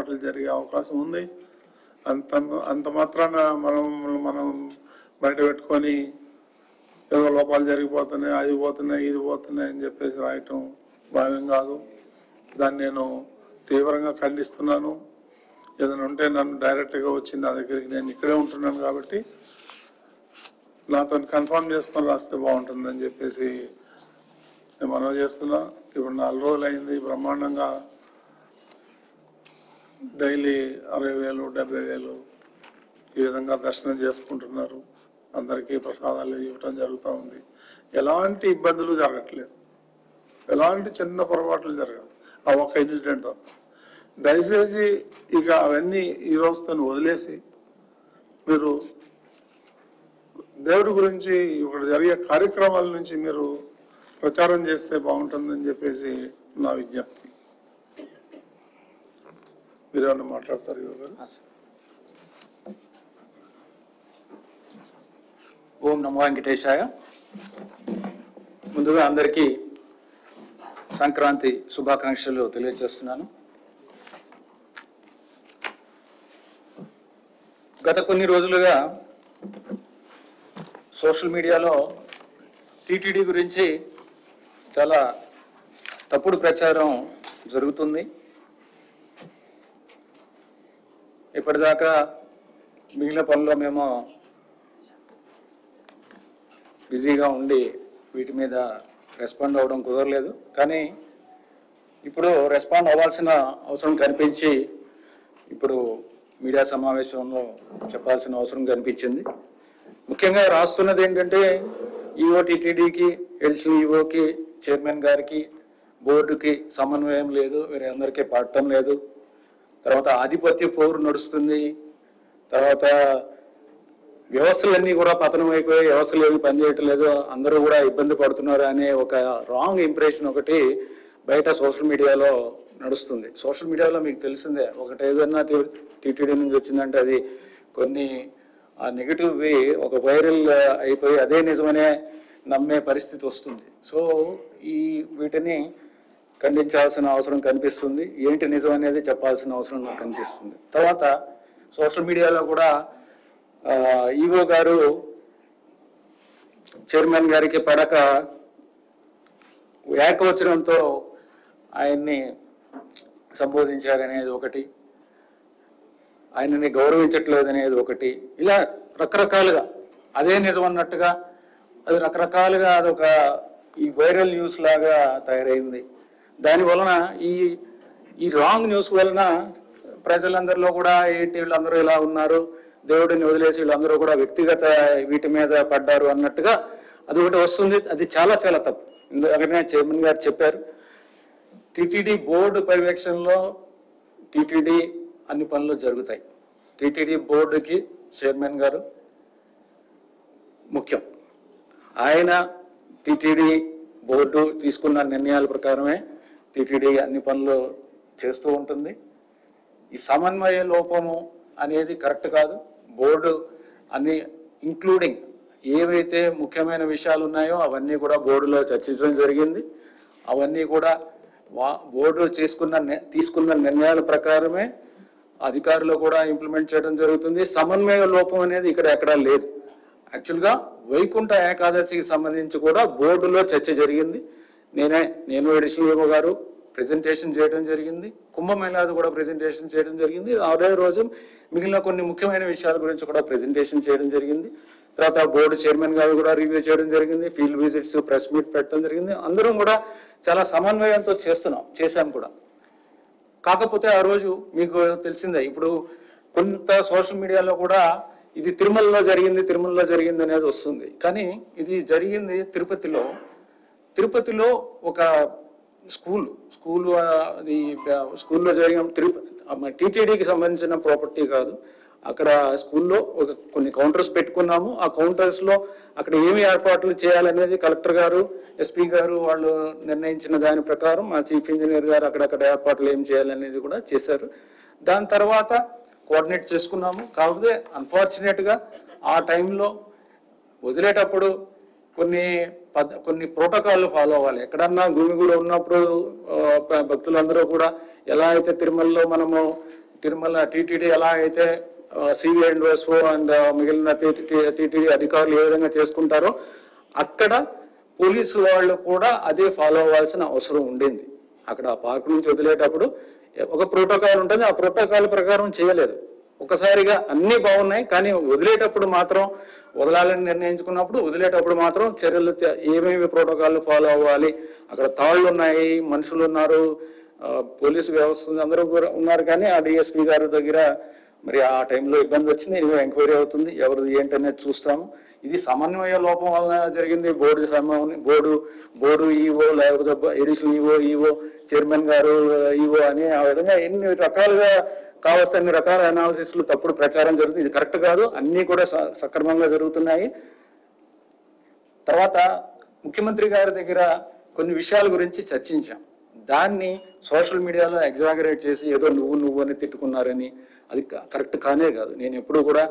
పొరపాట్లు జరిగే అవకాశం ఉంది. అంత అంత మాత్రాన మనం బయట పెట్టుకొని ఏదో లోపాలు జరిగిపోతున్నాయి, అది పోతున్నాయి, ఇది పోతున్నాయి అని చెప్పేసి రాయటం భావ్యం కాదు. దాన్ని నేను తీవ్రంగా ఖండిస్తున్నాను. ఏదైనా ఉంటే నన్ను డైరెక్ట్గా వచ్చి నా దగ్గరికి, నేను ఇక్కడే ఉంటున్నాను కాబట్టి నాతో కన్ఫర్మ్ చేసుకొని రాస్తే బాగుంటుందని చెప్పేసి నేను మనవి చేస్తున్నా. ఇప్పుడు 4 రోజులు అయింది, బ్రహ్మాండంగా డైలీ 60,000 70,000 ఈ విధంగా దర్శనం చేసుకుంటున్నారు. అందరికీ ప్రసాదాలు ఇవ్వటం జరుగుతూ ఉంది. ఎలాంటి ఇబ్బందులు జరగట్లేదు, ఎలాంటి చిన్న పొరపాట్లు జరగదు. ఆ ఒక్క ఇన్సిడెంట్ తప్ప. దయచేసి ఇక అవన్నీ ఈ రోజుతో వదిలేసి మీరు దేవుడి గురించి ఇక్కడ జరిగే కార్యక్రమాల నుంచి మీరు ప్రచారం చేస్తే బాగుంటుందని చెప్పేసి నా విజ్ఞప్తి. మీరేమన్నా మాట్లాడతారు యువగారు? ఓం నమో వెంకటేశాయ. ముందుగా అందరికీ సంక్రాంతి శుభాకాంక్షలు తెలియజేస్తున్నాను. గత కొన్ని రోజులుగా సోషల్ మీడియాలో టీటీడీ గురించి చాలా తప్పుడు ప్రచారం జరుగుతుంది. ఇప్పటిదాకా మిగిలిన పనుల్లో మేము బిజీగా ఉండి వీటి మీద రెస్పాండ్ అవ్వడం కుదరలేదు. కానీ ఇప్పుడు రెస్పాండ్ అవ్వాల్సిన అవసరం కనిపించి ఇప్పుడు మీడియా సమావేశంలో చెప్పాల్సిన అవసరం కనిపించింది. ముఖ్యంగా రాస్తున్నది ఏంటంటే ఈఓ టీటీడీకి, ఎడిషనల్ ఈఓకి, చైర్మన్ గారికి, బోర్డుకి సమన్వయం లేదు, వేరే అందరికీ పడటం లేదు. తర్వాత ఆధిపత్య పోరు నడుస్తుంది. తర్వాత వ్యవస్థలన్నీ కూడా పతనం అయిపోయి వ్యవస్థలు ఏమి పనిచేయటం లేదు, అందరూ కూడా ఇబ్బంది పడుతున్నారు అనే ఒక రాంగ్ ఇంప్రెషన్ ఒకటి బయట సోషల్ మీడియాలో నడుస్తుంది. సోషల్ మీడియాలో మీకు తెలిసిందే, ఒకటి ఏదన్నా టీటీడీ నుంచి వచ్చిందంటే అది కొన్ని ఆ నెగిటివ్వి ఒక వైరల్ అయిపోయి అదే నిజమనే నమ్మే పరిస్థితి వస్తుంది. సో వీటిని ఖండించాల్సిన అవసరం కనిపిస్తుంది. ఏంటి నిజం అనేది చెప్పాల్సిన అవసరం నాకు కనిపిస్తుంది. తర్వాత సోషల్ మీడియాలో కూడా ఈవో గారు చైర్మన్ గారికి పడక ఏకవచనంతో ఆయన్ని సంబోధించారనేది ఒకటి, ఆయనని గౌరవించట్లేదు అనేది ఒకటి, ఇలా రకరకాలుగా అదే నిజం అన్నట్టుగా అది రకరకాలుగా అదొక ఈ వైరల్ న్యూస్ లాగా తయారైంది. దాని వలన ఈ రాంగ్ న్యూస్ వలన ప్రజలందరిలో కూడా ఏంటి వీళ్ళందరూ ఇలా ఉన్నారు, దేవుడిని వదిలేసి వీళ్ళందరూ కూడా వ్యక్తిగత వీటి మీద పడ్డారు అన్నట్టుగా అది ఒకటి వస్తుంది. అది చాలా చాలా తప్పు. ఎందుకంటే చైర్మన్ గారు చెప్పారు, టీటీడీ బోర్డు పర్యవేక్షణలో టీటీడీ అన్ని పనులు జరుగుతాయి. టీటీడీ బోర్డుకి చైర్మన్ గారు ముఖ్యం. ఆయన టీటీడీ బోర్డు తీసుకున్న నిర్ణయాల ప్రకారమే టీటీడీ అన్ని పనులు చేస్తూ ఉంటుంది. ఈ సమన్వయ లోపము అనేది కరెక్ట్ కాదు. బోర్డు అన్ని ఇంక్లూడింగ్ ఏవైతే ముఖ్యమైన విషయాలు ఉన్నాయో అవన్నీ కూడా బోర్డులో చర్చించడం జరిగింది. అవన్నీ కూడా బోర్డు తీసుకున్న నిర్ణయాల ప్రకారమే అధికారులు కూడా ఇంప్లిమెంట్ చేయడం జరుగుతుంది. సమన్వయ లోపం అనేది ఇక్కడ ఎక్కడా లేదు. యాక్చువల్గా వైకుంఠ ఏకాదశికి సంబంధించి కూడా బోర్డులో చర్చ జరిగింది. నేను ఎడిషనల్ ఈవో గారు ప్రెజెంటేషన్ చేయడం జరిగింది. కుంభమేళాది కూడా ప్రెజెంటేషన్ చేయడం జరిగింది. అదే రోజు మిగిలిన కొన్ని ముఖ్యమైన విషయాల గురించి కూడా ప్రెజెంటేషన్ చేయడం జరిగింది. తర్వాత బోర్డు చైర్మన్ గారు కూడా రివ్యూ చేయడం జరిగింది. ఫీల్డ్ విజిట్స్, ప్రెస్ మీట్ పెట్టడం జరిగింది. అందరం కూడా చాలా సమన్వయంతో చేశాం కూడా. కాకపోతే ఆ రోజు మీకు తెలిసిందే, ఇప్పుడు కొంత సోషల్ మీడియాలో కూడా ఇది తిరుమలలో జరిగింది అనేది వస్తుంది. కానీ ఇది జరిగింది తిరుపతిలో ఒక స్కూల్లో జరిగిన టీటీడీకి సంబంధించిన ప్రాపర్టీ కాదు. అక్కడ స్కూల్లో కొన్ని కౌంటర్స్ పెట్టుకున్నాము. ఆ కౌంటర్స్లో అక్కడ ఏమి ఏర్పాట్లు చేయాలనేది కలెక్టర్ గారు, ఎస్పీ గారు వాళ్ళు నిర్ణయించిన దాని ప్రకారం మా చీఫ్ ఇంజనీర్ గారు అక్కడక్కడ ఏర్పాట్లు ఏం చేయాలనేది కూడా చేశారు. దాని తర్వాత కోఆర్డినేట్ చేసుకున్నాము. కాకపోతే అన్ఫార్చునేట్గా ఆ టైంలో వదిలేటప్పుడు కొన్ని ప్రోటోకాల్ ఫాలో అవ్వాలి. ఎక్కడన్నా గుమిగూడ ఉన్నప్పుడు భక్తులందరూ కూడా ఎలా అయితే తిరుమలలో మనము తిరుమల టీటీడీ ఎలా అయితే సివి అండ్ ఎస్ఓ అండ్ మిగిలిన టీటీడీ అధికారులు ఏ విధంగా చేసుకుంటారో అక్కడ పోలీసు వాళ్ళు కూడా అదే ఫాలో అవ్వాల్సిన అవసరం ఉండింది. అక్కడ ఆ పార్క్ నుంచి వదిలేటప్పుడు ఒక ప్రోటోకాల్ ఉంటుంది, ఆ ప్రోటోకాల్ ప్రకారం చేయలేదు. ఒకసారిగా అన్ని బాగున్నాయి, కానీ వదిలేటప్పుడు మాత్రం వదలాలని నిర్ణయించుకున్నప్పుడు వదిలేటప్పుడు మాత్రం చర్యలు ఏమేమి ప్రోటోకాల్ ఫాలో అవ్వాలి, అక్కడ తాళ్ళు ఉన్నాయి, మనుషులు ఉన్నారు, పోలీసు వ్యవస్థ అందరూ కూడా ఉన్నారు. కానీ ఆ డిఎస్పీ గారి దగ్గర మరి ఆ టైంలో ఇబ్బంది వచ్చింది. ఎంక్వైరీ అవుతుంది, ఎవరిది ఏంటనేది చూస్తాము. ఇది సమన్వయ లోపం వలన జరిగింది. బోర్డు ఈఓ లేకపోతే ఎడిషనల్ ఈఓ చైర్మన్ గారు ఈఓ అని ఆ విధంగా ఎన్ని రకాలుగా కావాల్సిన అన్ని రకాల అనాలిసిస్లు తప్పుడు ప్రచారం జరుగుతుంది. ఇది కరెక్ట్ కాదు, అన్నీ కూడా సక్రమంగా జరుగుతున్నాయి. తర్వాత ముఖ్యమంత్రి గారి దగ్గర కొన్ని విషయాల గురించి చర్చించాం. దాన్ని సోషల్ మీడియాలో ఎగ్జాగరేట్ చేసి ఏదో నువ్వు అని తిట్టుకున్నారని, అది కరెక్ట్ కానే కాదు. నేను ఎప్పుడు కూడా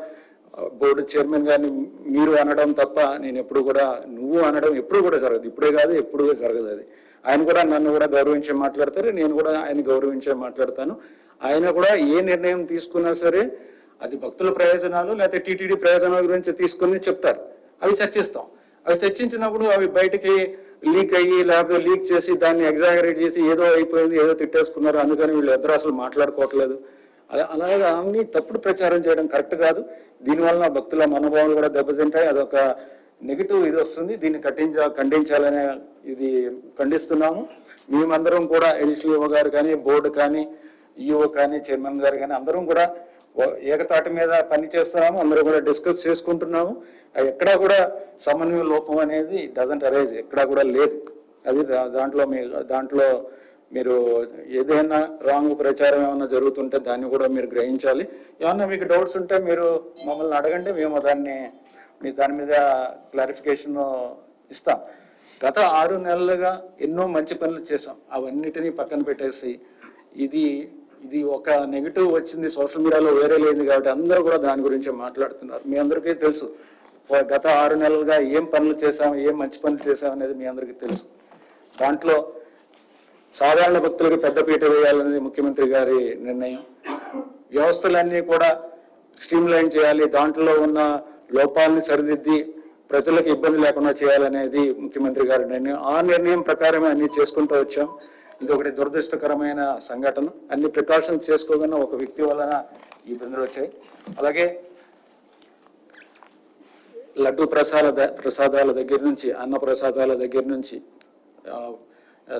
బోర్డు చైర్మన్ గారిని మీరు అనడం తప్ప నేను ఎప్పుడు కూడా నువ్వు అనడం ఎప్పుడు కూడా జరగదు. ఇప్పుడే కాదు, ఎప్పుడు జరగదు. అది ఆయన కూడా నన్ను కూడా గౌరవించే మాట్లాడతారు, నేను కూడా ఆయన గౌరవించే మాట్లాడతాను. ఆయన కూడా ఏ నిర్ణయం తీసుకున్నా సరే అది భక్తుల ప్రయోజనాలు లేకపోతే టీటీడీ ప్రయోజనాల గురించి తీసుకుని చెప్తారు. అవి చర్చిస్తాం. అవి చర్చించినప్పుడు అవి బయటికి లీక్ అయ్యి లేకపోతే లీక్ చేసి దాన్ని ఎగ్జాగరేట్ చేసి ఏదో అయిపోయింది, ఏదో తిట్టేసుకున్నారు, అందుకని వీళ్ళు ఇద్దరు అసలు మాట్లాడుకోవట్లేదు, అలాగే అన్ని తప్పుడు ప్రచారం చేయడం కరెక్ట్ కాదు. దీనివల్ల భక్తుల మనోభావాలు కూడా దెబ్బతింటాయి. అదొక నెగిటివ్ ఇది వస్తుంది. దీన్ని ఖండించాలనే ఇది ఖండిస్తున్నాము. మేమందరం కూడా ఎడిషనల్ ఈఓ గారు కానీ, బోర్డు కానీ, ఈఓ కానీ, చైర్మన్ గారు కానీ అందరం కూడా ఏకతాటి మీద పని చేస్తున్నాము. అందరూ కూడా డిస్కస్ చేసుకుంటున్నాము. ఎక్కడా కూడా సమన్వయ లోపం అనేది డజంట్ అరైజ్, ఎక్కడా కూడా లేదు. అది దాంట్లో మీరు ఏదైనా రాంగ్ ప్రచారం ఏమైనా జరుగుతుంటే దాన్ని కూడా మీరు గ్రహించాలి. ఏమన్నా మీకు డౌట్స్ ఉంటే మీరు మమ్మల్ని అడగండి, మేము దాని మీద క్లారిఫికేషన్ ఇస్తాం. గత 6 నెలలుగా ఎన్నో మంచి పనులు చేసాం. అవన్నిటినీ పక్కన పెట్టేసి ఇది ఒక నెగిటివ్ వచ్చింది సోషల్ మీడియాలో వేరే లేదు కాబట్టి అందరూ కూడా దాని గురించి మాట్లాడుతున్నారు. మీ అందరికీ తెలుసు గత 6 నెలలుగా ఏం పనులు చేసాం, ఏం మంచి పనులు చేసాం అనేది మీ అందరికీ తెలుసు. దాంట్లో సాధారణ భక్తులకు పెద్దపీట వేయాలనేది ముఖ్యమంత్రి గారి నిర్ణయం. వ్యవస్థలన్నీ కూడా స్ట్రీమ్ లైన్ చేయాలి, దాంట్లో ఉన్న లోపాలని సరిదిద్ది ప్రజలకు ఇబ్బంది లేకుండా చేయాలనేది ముఖ్యమంత్రి గారి నిర్ణయం. ఆ నిర్ణయం ప్రకారమే అన్ని చేసుకుంటూ వచ్చాం. ఇది ఒకటి దురదృష్టకరమైన సంఘటన. అన్ని ప్రికాషన్స్ చేసుకోగానే ఒక వ్యక్తి వలన ఈ ఇబ్బందులు వచ్చాయి. అలాగే లడ్డు ప్రసాదాల దగ్గర నుంచి, అన్న ప్రసాదాల దగ్గర నుంచి,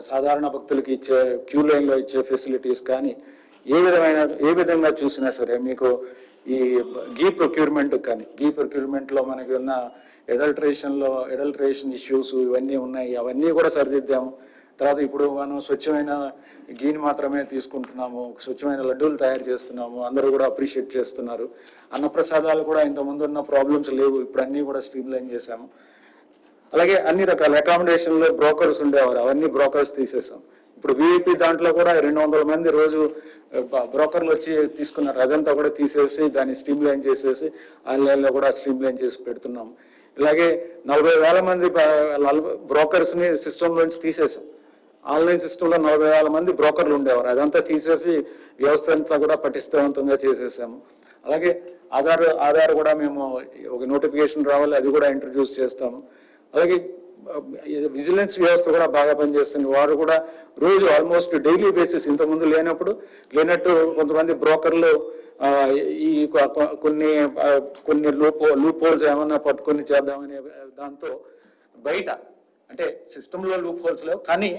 సాధారణ భక్తులకి ఇచ్చే క్యూ లైన్లో ఇచ్చే ఫెసిలిటీస్ కానీ ఏ విధంగా చూసినా సరే మీకు ఈ గీ ప్రొక్యూర్మెంట్లో మనకి ఉన్న ఎడల్ట్రేషన్ ఇష్యూస్ ఇవన్నీ ఉన్నాయి. అవన్నీ కూడా సరిదిద్దాము. తర్వాత ఇప్పుడు మనం స్వచ్ఛమైన గీని మాత్రమే తీసుకుంటున్నాము, స్వచ్ఛమైన లడ్డూలు తయారు చేస్తున్నాము. అందరూ కూడా అప్రిషియేట్ చేస్తున్నారు. అన్నప్రసాదాలు కూడా ఇంతకుముందు ఉన్న ప్రాబ్లమ్స్ లేవు, ఇప్పుడు అన్నీ కూడా స్ట్రీమ్ లైన్ చేశాము. అలాగే అన్ని రకాల అకామిడేషన్లో బ్రోకర్స్ ఉండేవారు, అవన్నీ బ్రోకర్స్ తీసేసాం. ఇప్పుడు విఐపి దాంట్లో కూడా 200 మంది రోజు బ్రోకర్లు వచ్చి తీసుకున్నారు. అదంతా కూడా తీసేసి దాన్ని స్ట్రీమ్ లైన్ చేసేసి ఆన్లైన్లో కూడా స్ట్రీమ్ లైన్ చేసి పెడుతున్నాం. ఇలాగే 40,000 మంది బ్రోకర్స్ని సిస్టంలోంచి తీసేసాం. ఆన్లైన్ సిస్టంలో 40,000 మంది బ్రోకర్లు ఉండేవారు, అదంతా తీసేసి వ్యవస్థ అంతా కూడా పటిష్టవంతంగా చేసేసాము. అలాగే ఆధార్ కూడా మేము ఒక నోటిఫికేషన్ రావాలి, అది కూడా ఇంట్రడ్యూస్ చేస్తాము. అలాగే విజిలెన్స్ వ్యవస్థ కూడా బాగా పనిచేస్తుంది. వారు కూడా రోజు ఆల్మోస్ట్ డైలీ బేసిస్, ఇంతకుముందు లేనట్టు కొంతమంది బ్రోకర్లు ఈ కొన్ని లూప్ హోల్స్ ఏమన్నా పట్టుకొని చేద్దామనే దాంతో బయట అంటే సిస్టంలో లూప్ హోల్స్ లేవు, కానీ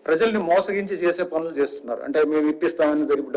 ప్రజల్ని మోసగించి చేసే పనులు చేస్తున్నారు. అంటే మేము ఇప్పిస్తామని డబ్బు